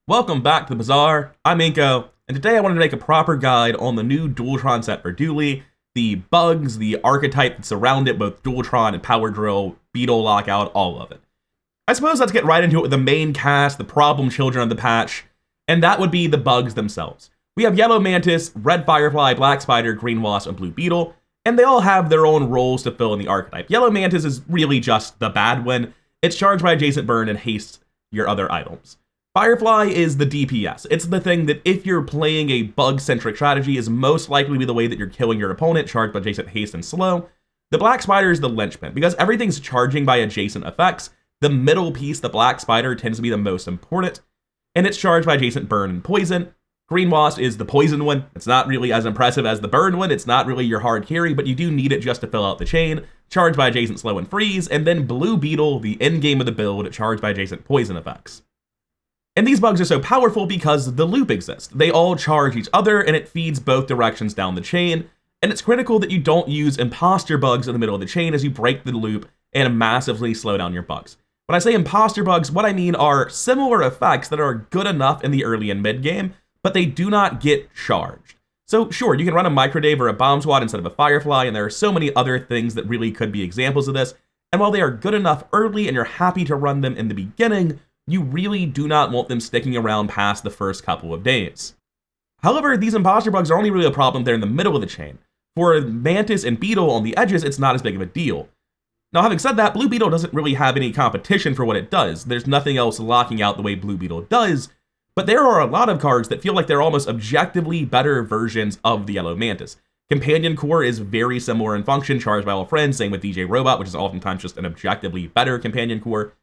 Welcome back to the Bazaar. I'm Inko, and today I wanted to make a proper guide on the new Dooltron set for Dooley, the bugs, the archetype that surround it, both Dooltron and Power Drill, Beetle Lockout, all of it. I suppose let's get right into it with the main cast, the problem children of the patch, and that would be the bugs themselves. We have Yellow Mantis, Red Firefly, Black Spider, Green Wasp, and Blue Beetle, and they all have their own roles to fill in the archetype. Yellow Mantis is really just the bad one. It's charged by adjacent burn and hastes your other items. Firefly is the DPS. It's the thing that if you're playing a bug-centric strategy is most likely to be the way that you're killing your opponent, charged by adjacent haste and slow. The Black Spider is the linchpin. Because everything's charging by adjacent effects, the middle piece, the Black Spider, tends to be the most important, and it's charged by adjacent burn and poison. Green Wasp is the poison one. It's not really as impressive as the burn one. It's not really your hard carry, but you do need it just to fill out the chain, charged by adjacent slow and freeze, and then Blue Beetle, the end game of the build, charged by adjacent poison effects. And these bugs are so powerful because the loop exists. They all charge each other, and it feeds both directions down the chain, and it's critical that you don't use imposter bugs in the middle of the chain as you break the loop and massively slow down your bugs. When I say imposter bugs, what I mean are similar effects that are good enough in the early and mid game, but they do not get charged. So sure, you can run a Microdave or a Bomb Squad instead of a Firefly, and there are so many other things that really could be examples of this, and while they are good enough early and you're happy to run them in the beginning, you really do not want them sticking around past the first couple of days. However, these imposter bugs are only really a problem there in the middle of the chain. For Mantis and Beetle on the edges, it's not as big of a deal. Now, having said that, Blue Beetle doesn't really have any competition for what it does. There's nothing else locking out the way Blue Beetle does, but there are a lot of cards that feel like they're almost objectively better versions of the Yellow Mantis. Companion Core is very similar in function, charged by all friends, same with DJ Robot, which is oftentimes just an objectively better Companion Core.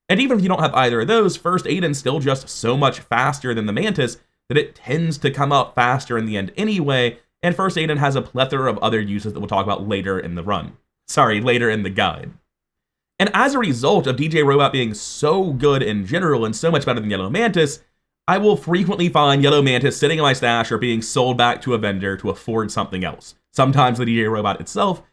And even if you don't have either of those, First Aiden's still just so much faster than the Mantis that it tends to come out faster in the end anyway, and First Aiden has a plethora of other uses that we'll talk about later in the run. Later in the guide. And as a result of DJ Robot being so good in general and so much better than Yellow Mantis, I will frequently find Yellow Mantis sitting in my stash or being sold back to a vendor to afford something else. Sometimes the DJ Robot itself,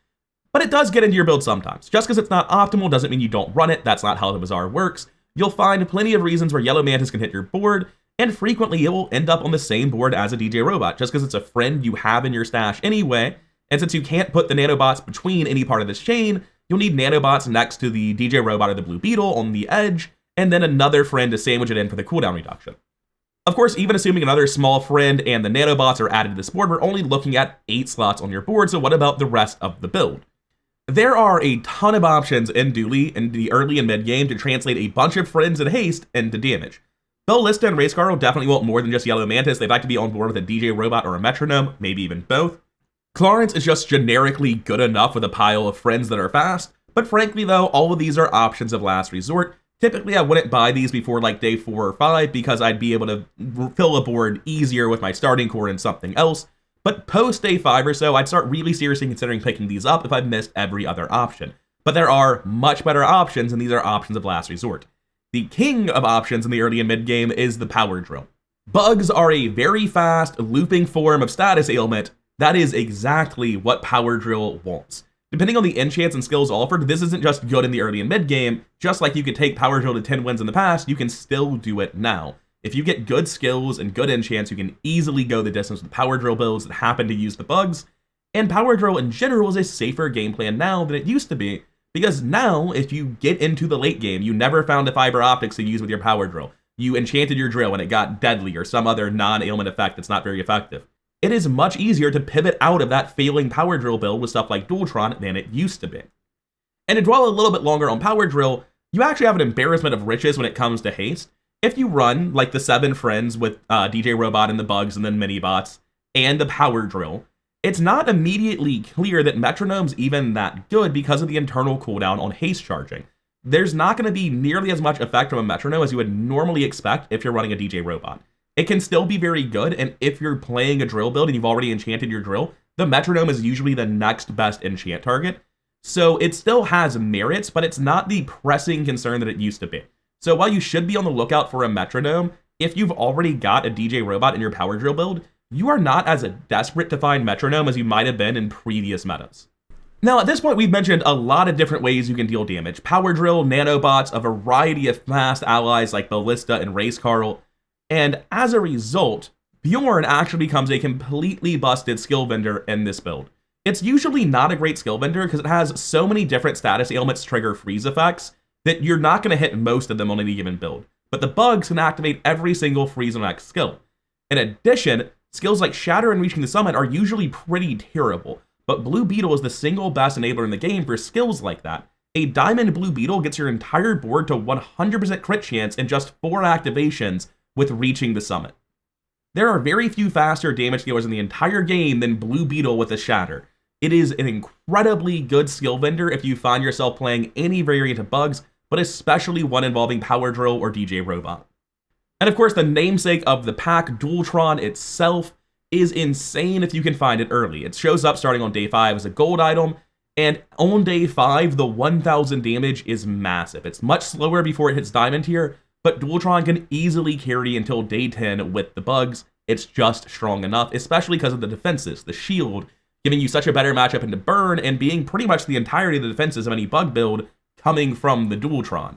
but it does get into your build sometimes. Just because it's not optimal doesn't mean you don't run it. That's not how the Bazaar works. You'll find plenty of reasons where Yellow Mantis can hit your board, and frequently it will end up on the same board as a DJ Robot, just because it's a friend you have in your stash anyway, and since you can't put the nanobots between any part of this chain, you'll need nanobots next to the DJ Robot or the Blue Beetle on the edge, and then another friend to sandwich it in for the cooldown reduction. Of course, even assuming another small friend and the nanobots are added to this board, we're only looking at 8 slots on your board, so what about the rest of the build? There are a ton of options in Dooley in the early and mid game to translate a bunch of friends and haste into damage. Bellista and Racecar will definitely want more than just Yellow Mantis. They'd like to be on board with a DJ Robot or a Metronome, maybe even both. Clarence is just generically good enough with a pile of friends that are fast, but frankly though, all of these are options of last resort. Typically I wouldn't buy these before like day 4 or 5 because I'd be able to fill a board easier with my starting core and something else. But post day 5 or so, I'd start really seriously considering picking these up if I've missed every other option. But there are much better options, and these are options of last resort. The king of options in the early and mid game is the Power Drill. Bugs are a very fast, looping form of status ailment. That is exactly what Power Drill wants. Depending on the enchants and skills offered, this isn't just good in the early and mid game. Just like you could take Power Drill to 10 wins in the past, you can still do it now. If you get good skills and good enchants, you can easily go the distance with Power Drill builds that happen to use the bugs, and Power Drill in general is a safer game plan now than it used to be, because now, if you get into the late game, you never found a fiber optics to use with your Power Drill, you enchanted your drill and it got deadly or some other non-ailment effect that's not very effective. It is much easier to pivot out of that failing Power Drill build with stuff like Dooltron than it used to be. And to dwell a little bit longer on Power Drill, you actually have an embarrassment of riches when it comes to haste. If you run, like the 7 friends with DJ Robot and the bugs and then mini-bots, and the Power Drill, it's not immediately clear that Metronome's even that good because of the internal cooldown on haste charging. There's not going to be nearly as much effect from a Metronome as you would normally expect if you're running a DJ Robot. It can still be very good, and if you're playing a drill build and you've already enchanted your drill, the Metronome is usually the next best enchant target. So it still has merits, but it's not the pressing concern that it used to be. So while you should be on the lookout for a Metronome, if you've already got a DJ Robot in your Power Drill build, you are not as desperate to find Metronome as you might have been in previous metas. Now, at this point, we've mentioned a lot of different ways you can deal damage. Power Drill, nanobots, a variety of fast allies like Ballista and Racecarl. And as a result, Bjorn actually becomes a completely busted skill vendor in this build. It's usually not a great skill vendor because it has so many different status ailments trigger freeze effects that you're not going to hit most of them on any given build. But the bugs can activate every single freeze and max skill. In addition, skills like Shatter and Reaching the Summit are usually pretty terrible, but Blue Beetle is the single best enabler in the game for skills like that. A Diamond Blue Beetle gets your entire board to 100% crit chance in just 4 activations with Reaching the Summit. There are very few faster damage dealers in the entire game than Blue Beetle with a Shatter. It is an incredibly good skill vendor if you find yourself playing any variant of bugs, but especially one involving Power Drill or DJ Robot. And of course, the namesake of the pack, Dooltron itself, is insane if you can find it early. It shows up starting on day 5 as a gold item, and on day 5, the 1000 damage is massive. It's much slower before it hits diamond tier, but Dooltron can easily carry until day 10 with the bugs. It's just strong enough, especially because of the defenses, the shield, giving you such a better matchup into burn, and being pretty much the entirety of the defenses of any bug build coming from the Dooltron.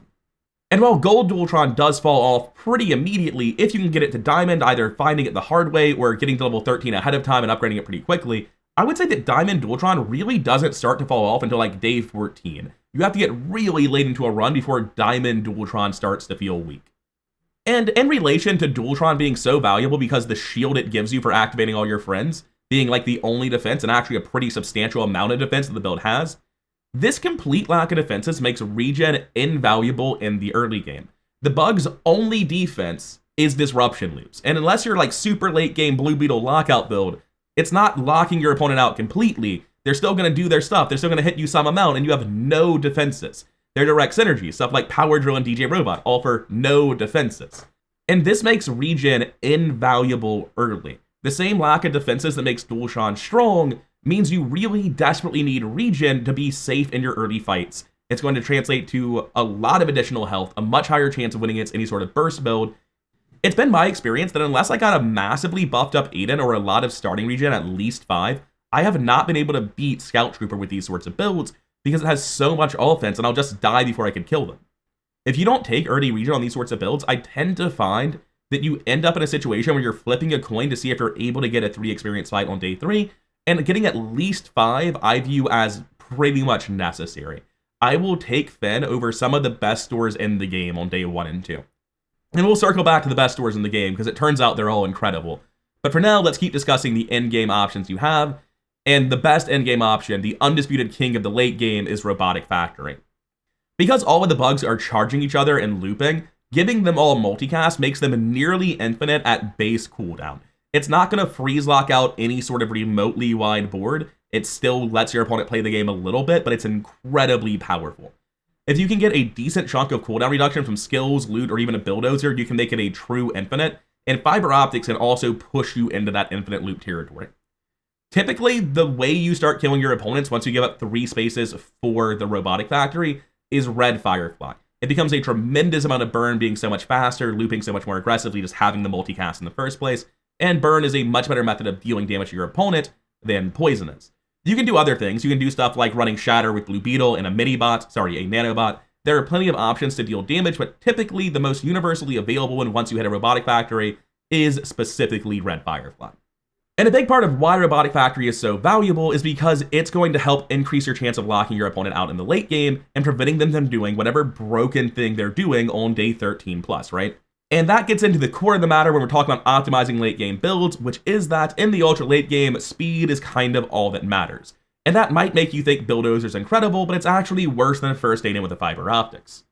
And while gold Dooltron does fall off pretty immediately, if you can get it to diamond, either finding it the hard way or getting to level 13 ahead of time and upgrading it pretty quickly, I would say that diamond Dooltron really doesn't start to fall off until like day 14. You have to get really late into a run before diamond Dooltron starts to feel weak. And in relation to Dooltron being so valuable because the shield it gives you for activating all your friends, being like the only defense and actually a pretty substantial amount of defense that the build has, this complete lack of defenses makes Regen invaluable in the early game. The bug's only defense is disruption loops, and unless you're like super late game Blue Beetle lockout build, it's not locking your opponent out completely. They're still going to do their stuff, they're still going to hit you some amount, and you have no defenses. Their direct synergy, stuff like Power Drill and DJ Robot, offer no defenses. And this makes Regen invaluable early. The same lack of defenses that makes Dooltron strong means you really desperately need Regen to be safe in your early fights. It's going to translate to a lot of additional health, a much higher chance of winning against any sort of burst build. It's been my experience that unless I got a massively buffed up Aiden or a lot of starting Regen at least 5, I have not been able to beat Scout Trooper with these sorts of builds because it has so much offense and I'll just die before I can kill them. If you don't take early Regen on these sorts of builds, I tend to find that you end up in a situation where you're flipping a coin to see if you're able to get a 3 experience fight on day 3, and getting at least 5 I view as pretty much necessary. I will take Finn over some of the best stores in the game on day 1 and 2. And we'll circle back to the best stores in the game because it turns out they're all incredible. But for now, let's keep discussing the endgame options you have. And the best endgame option, the undisputed king of the late game, is Robotic Factory. Because all of the bugs are charging each other and looping, giving them all multicast makes them nearly infinite at base cooldown. It's not going to freeze lock out any sort of remotely wide board. It still lets your opponent play the game a little bit, but it's incredibly powerful. If you can get a decent chunk of cooldown reduction from skills, loot, or even a bulldozer, you can make it a true infinite, and Fiber Optics can also push you into that infinite loop territory. Typically, the way you start killing your opponents once you give up 3 spaces for the Robotic Factory is Red Firefly. It becomes a tremendous amount of burn being so much faster, looping so much more aggressively, just having the multicast in the first place, and burn is a much better method of dealing damage to your opponent than poison is. You can do other things. You can do stuff like running Shatter with Blue Beetle and a nanobot. There are plenty of options to deal damage, but typically the most universally available one once you hit a Robotic Factory is specifically Red Firefly. And a big part of why Robotic Factory is so valuable is because it's going to help increase your chance of locking your opponent out in the late game and preventing them from doing whatever broken thing they're doing on day 13 plus, right? And that gets into the core of the matter when we're talking about optimizing late game builds, which is that in the ultra late game, speed is kind of all that matters. And that might make you think Bulldozer's incredible, but it's actually worse than a first Aiden with a Fiber Optics.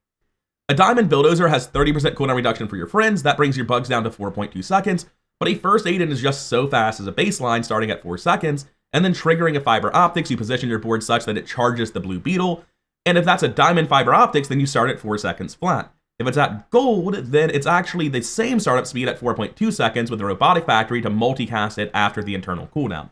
A Diamond Bulldozer has 30% cooldown reduction for your friends, that brings your bugs down to 4.2 seconds, but a first Aiden is just so fast as a baseline starting at 4 seconds, and then triggering a Fiber Optics, you position your board such that it charges the Blue Beetle, and if that's a Diamond Fiber Optics, then you start at 4 seconds flat. If it's at gold, then it's actually the same startup speed at 4.2 seconds with the Robotic Factory to multicast it after the internal cooldown.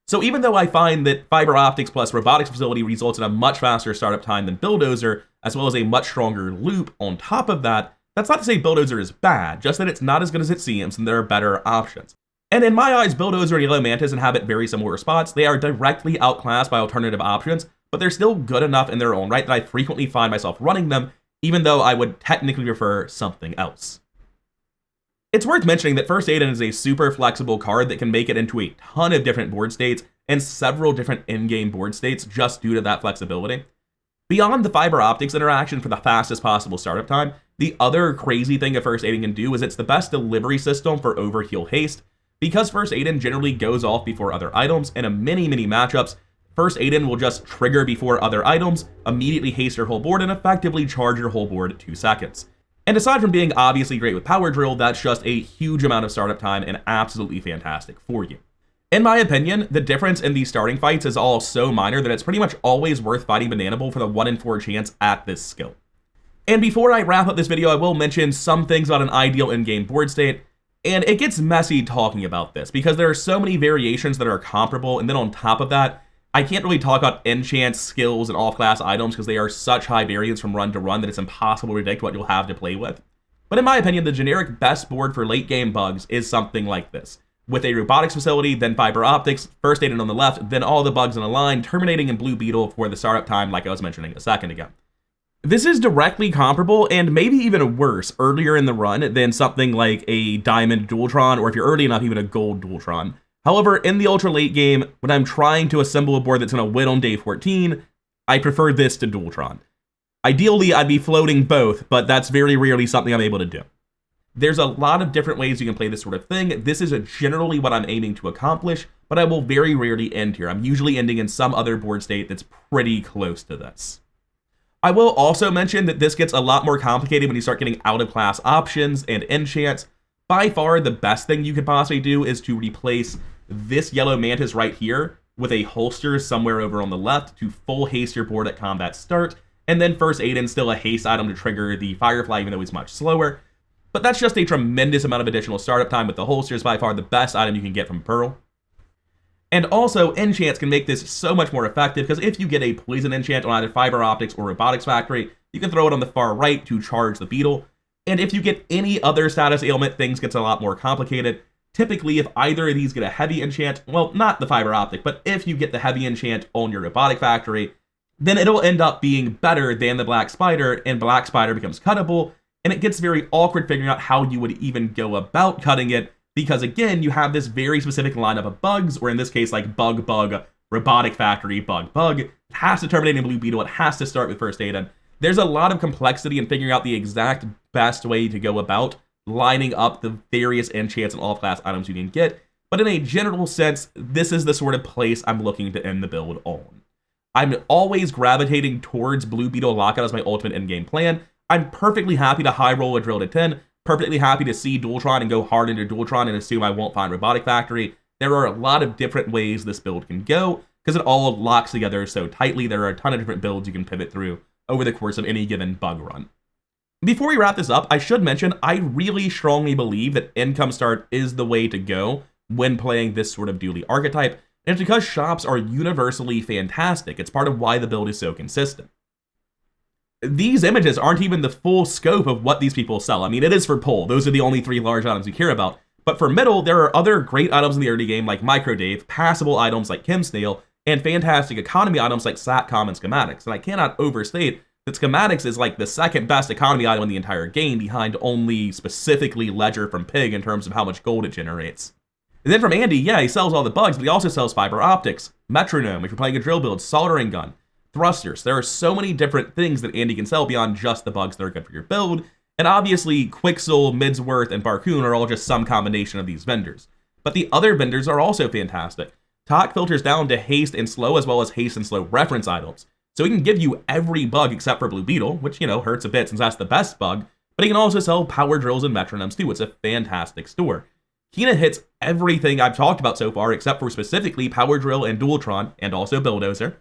So even though I find that Fiber Optics plus Robotics Facility results in a much faster startup time than Bulldozer, as well as a much stronger loop on top of that, that's not to say Bulldozer is bad, just that it's not as good as it seems and there are better options. And in my eyes, Bulldozer and Yellow Mantis inhabit very similar spots. They are directly outclassed by alternative options, but they're still good enough in their own right that I frequently find myself running them, even though I would technically prefer something else. It's worth mentioning that First Aiden is a super flexible card that can make it into a ton of different board states and several different in-game board states just due to that flexibility. Beyond the fiber optics interaction for the fastest possible startup time, the other crazy thing a First Aiden can do is it's the best delivery system for overheal haste. Because First Aiden generally goes off before other items, and in many matchups, First Aiden will just trigger before other items, immediately haste your whole board, and effectively charge your whole board at 2 seconds. And aside from being obviously great with Power Drill, that's just a huge amount of startup time and absolutely fantastic for you. In my opinion, the difference in these starting fights is all so minor that it's pretty much always worth fighting Banana Bull for the 1 in 4 chance at this skill. And before I wrap up this video, I will mention some things about an ideal in-game board state, and it gets messy talking about this because there are so many variations that are comparable, and then on top of that, I can't really talk about enchants, skills, and off-class items because they are such high variance from run to run that it's impossible to predict what you'll have to play with. But in my opinion, the generic best board for late-game bugs is something like this, with a robotics facility, then fiber optics, First Aiden on the left, then all the bugs in a line, terminating in blue beetle for the startup time like I was mentioning a second ago. This is directly comparable, and maybe even worse, earlier in the run than something like a diamond Dooltron, or if you're early enough, even a gold Dooltron. However, in the ultra late game, when I'm trying to assemble a board that's going to win on day 14, I prefer this to Dooltron. Ideally, I'd be floating both, but that's very rarely something I'm able to do. There's a lot of different ways you can play this sort of thing. This is generally what I'm aiming to accomplish, but I will very rarely end here. I'm usually ending in some other board state that's pretty close to this. I will also mention that this gets a lot more complicated when you start getting out-of-class options and enchants. By far, the best thing you could possibly do is to replace this yellow mantis right here with a holster somewhere over on the left to full haste your board at combat start, and then First Aiden still a haste item to trigger the Firefly even though he's much slower. But that's just a tremendous amount of additional startup time with the holsters, by far the best item you can get from Pearl. And also, enchants can make this so much more effective, because if you get a poison enchant on either Fiber Optics or Robotics Factory, you can throw it on the far right to charge the beetle. And if you get any other status ailment, things get a lot more complicated. Typically, if either of these get a heavy enchant, well, not the Fiber Optic, but if you get the heavy enchant on your Robotic Factory, then it'll end up being better than the Black Spider, and Black Spider becomes cuttable, and it gets very awkward figuring out how you would even go about cutting it, because again, you have this very specific lineup of bugs, or in this case, like bug, Robotic Factory, bug. It has to terminate in Blue Beetle, it has to start with First Aiden. There's a lot of complexity in figuring out the exact best way to go about lining up the various enchants and all-class items you can get, but in a general sense, this is the sort of place I'm looking to end the build on. I'm always gravitating towards Blue Beetle Lockout as my ultimate in-game plan. I'm perfectly happy to high roll a drill to 10, perfectly happy to see Dooltron and go hard into Dooltron and assume I won't find Robotic Factory. There are a lot of different ways this build can go, because it all locks together so tightly. There are a ton of different builds you can pivot through over the course of any given bug run. Before we wrap this up, I should mention I really strongly believe that income start is the way to go when playing this sort of Dooley archetype, and it's because shops are universally fantastic. It's part of why the build is so consistent. These images aren't even the full scope of what these people sell. I mean, it is for pull. Those are the only 3 large items we care about. But for middle, there are other great items in the early game like Micro Dave, passable items like Chem Snail, and fantastic economy items like Satcom and Schematics. And I cannot overstate that Schematics is like the second best economy item in the entire game, behind only specifically Ledger from Pig in terms of how much gold it generates. And then from Andy, yeah, he sells all the bugs, but he also sells Fiber Optics, Metronome if you're playing a drill build, Soldering Gun, Thrusters. There are so many different things that Andy can sell beyond just the bugs that are good for your build, and obviously Quixel, Midsworth, and Barcoon are all just some combination of these vendors. But the other vendors are also fantastic. Talk filters down to haste and slow, as well as haste and slow reference items. So he can give you every bug except for Blue Beetle, which, you know, hurts a bit since that's the best bug, but he can also sell power drills and metronomes too. It's a fantastic store. Kina hits everything I've talked about so far, except for specifically Power Drill and Dooltron, and also Bulldozer.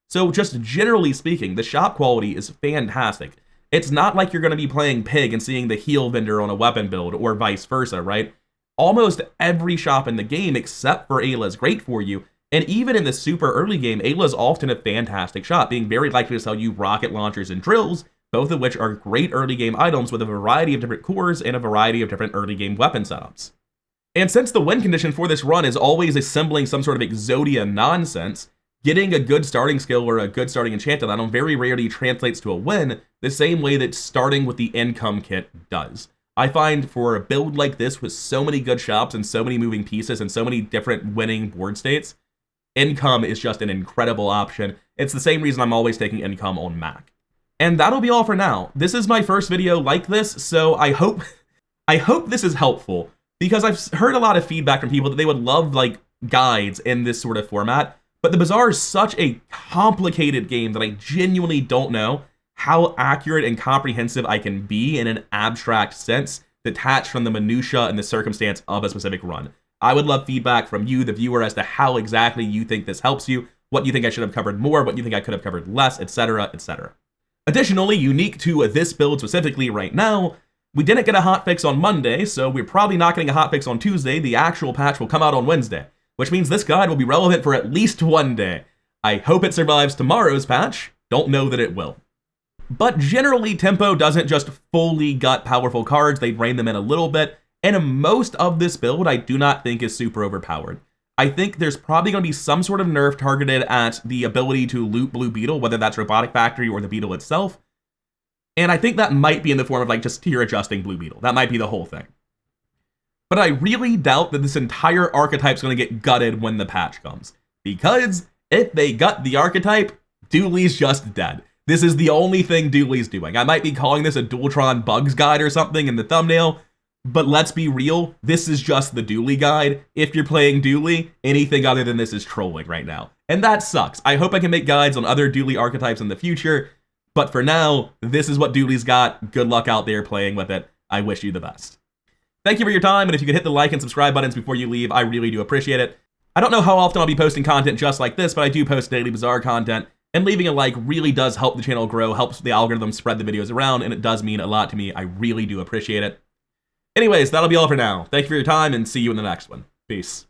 So just generally speaking, the shop quality is fantastic. It's not like you're going to be playing Pig and seeing the heal vendor on a weapon build, or vice versa, right? Almost every shop in the game, except for Ayla, is great for you, and even in the super early game, Ayla is often a fantastic shop, being very likely to sell you rocket launchers and drills, both of which are great early game items with a variety of different cores and a variety of different early game weapon setups. And since the win condition for this run is always assembling some sort of Exodia nonsense, getting a good starting skill or a good starting enchanted item very rarely translates to a win the same way that starting with the income kit does. I find for a build like this with so many good shops and so many moving pieces and so many different winning board states, income is just an incredible option. It's the same reason I'm always taking income on Mac. And that'll be all for now. This is my first video like this, so I hope this is helpful, because I've heard a lot of feedback from people that they would love like guides in this sort of format, but the Bazaar is such a complicated game that I genuinely don't know how accurate and comprehensive I can be in an abstract sense, detached from the minutia and the circumstance of a specific run. I would love feedback from you, the viewer, as to how exactly you think this helps you, what you think I should have covered more, what you think I could have covered less, etc., etc. Additionally, unique to this build specifically right now, we didn't get a hotfix on Monday, so we're probably not getting a hotfix on Tuesday. The actual patch will come out on Wednesday, which means this guide will be relevant for at least one day. I hope it survives tomorrow's patch. Don't know that it will. But generally, Tempo doesn't just fully gut powerful cards, they rein them in a little bit, and most of this build I do not think is super overpowered. I think there's probably going to be some sort of nerf targeted at the ability to loot Blue Beetle, whether that's Robotic Factory or the Beetle itself, and I think that might be in the form of like just tier adjusting Blue Beetle. That might be the whole thing. But I really doubt that this entire archetype is going to get gutted when the patch comes, because if they gut the archetype, Dooley's just dead. This is the only thing Dooley's doing. I might be calling this a Dooltron bugs guide or something in the thumbnail, but let's be real, this is just the Dooley guide. If you're playing Dooley, anything other than this is trolling right now. And that sucks. I hope I can make guides on other Dooley archetypes in the future, but for now, this is what Dooley's got. Good luck out there playing with it. I wish you the best. Thank you for your time, and if you could hit the like and subscribe buttons before you leave, I really do appreciate it. I don't know how often I'll be posting content just like this, but I do post daily Bazaar content, and leaving a like really does help the channel grow, helps the algorithm spread the videos around, and it does mean a lot to me. I really do appreciate it. Anyways, that'll be all for now. Thank you for your time, and see you in the next one. Peace.